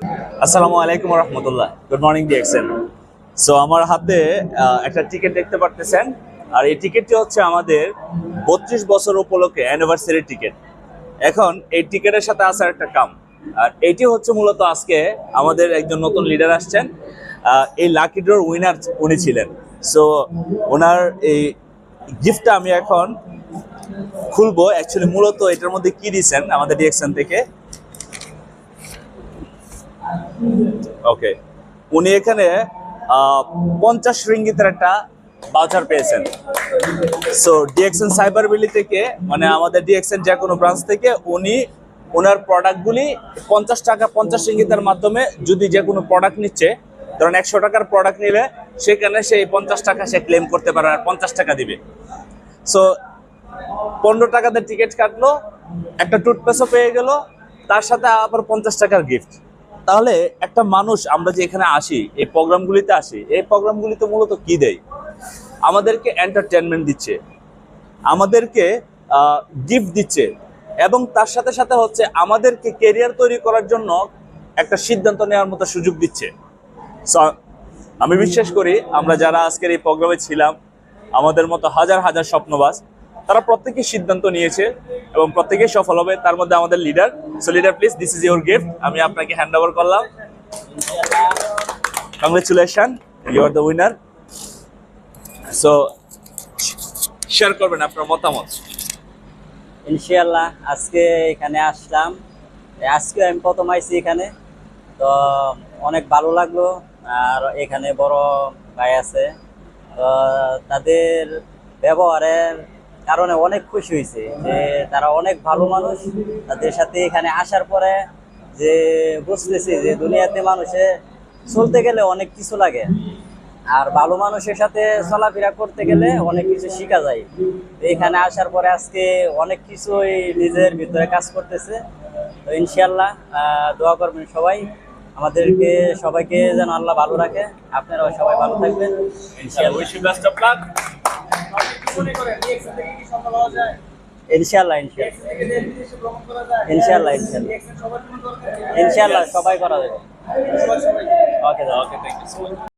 আসসালামু আলাইকুম রহমতুল্লাহ। Good morning DXN. সো আমার হাতে একটা টিকিট দেখতে পারতেছেন, আর এই টিকিটটি হচ্ছে আমাদের 32 বছর উপলক্ষে অ্যানিভার্সারি টিকিট। এখন এই টিকিটের সাথে আসার একটা কাম, আর এটি হচ্ছে মূলত আজকে আমাদের একজন নতুন লিডার আসছেন। এই লাকি ড্রর উইনার উনি ছিলেন। সো ওনার এই গিফটটা আমি এখন খুলবো। অ্যাকচুয়ালি মূলত এটার মধ্যে কি দিয়েছেন আমাদের ডিএক্সএন থেকে। ওকে, উনি এখানে 50 রিঙ্গিতের একটা ভাউচার পেয়েছেন। সো ডিএক্সএন সাইবার ভ্যালি থেকে, মানে আমাদের ডিএক্সএন যে কোনো ব্রাঞ্চ থেকে উনি ওনার প্রোডাক্টগুলি 50 টাকা 50 রিঙ্গিতের মাধ্যমে, যদি যে কোনো প্রোডাক্ট নিচ্ছে, ধরেন 100 টাকার প্রোডাক্ট নিলে সেখানে সেই 50 টাকা সে ক্লেম করতে পারে, আর 50 টাকা দিবে। সো 15 টাকাতে টিকিট কাটলো, একটা টুথপেস্টও পেয়ে গেল, তার সাথে আবার 50 টাকার গিফট। তাহলে একটা মানুষ, আমরা যে এখানে আসি, এই প্রোগ্রামগুলিতে আসি, এই প্রোগ্রামগুলিতে মূলত কি দেয়? আমাদেরকে এন্টারটেনমেন্ট দিচ্ছে, আমাদেরকে গিফট দিচ্ছে, এবং তার সাথে সাথে হচ্ছে আমাদেরকে কেরিয়ার তৈরি করার জন্য একটা সিদ্ধান্ত নেওয়ার মতো সুযোগ দিচ্ছে। সো আমি বিশ্বাস করি আমরা যারা আজকের এই প্রোগ্রামে ছিলাম, আমাদের মতো হাজার হাজার স্বপ্নবাজ, তারা প্রত্যেকেই সিদ্ধান্ত নিয়েছে এবং প্রত্যেকেই সফল হবে। তার মধ্যে আমাদের leader. So leader please, this is your gift. আমি আপনাকে হ্যান্ড ওভার করলাম। Congratulation, you are the winner. So share করবেন আপনার মতামত। ইনশাআল্লাহ আজকে এখানে আসলাম, আজকে আমি প্রথম আইছি এখানে, তো অনেক ভালো লাগলো। আর এখানে বড় ভাই আছে, তো তাদের ব্যবহারের কারণে অনেক খুশি হয়েছে যে তারা অনেক ভালো মানুষ। তাদের সাথে এখানে আসার পরে যে বুঝতেছি যে দুনিয়াতে মানুষে চলতে গেলে অনেক কিছু লাগে, আর ভালো মানুষের সাথে চলাফেরা করতে গেলে অনেক কিছু শেখা যায়। এখানে আসার পরে আজকে অনেক কিছুই নিজের ভিতরে কাজ করতেছে। তো ইনশাআল্লাহ দোয়া করবেন সবাই, আমাদেরকে সবাইকে যেন আল্লাহ ভালো রাখে। আপনারাও সবাই ভালো থাকবেন ইনশাআল্লাহ। ইনশাআল্লাহ ইনশাআল্লাহ ইনশাআল্লাহ ইনশাআল্লাহ সবাই করা যাবে। ওকে, থ্যাংক ইউ।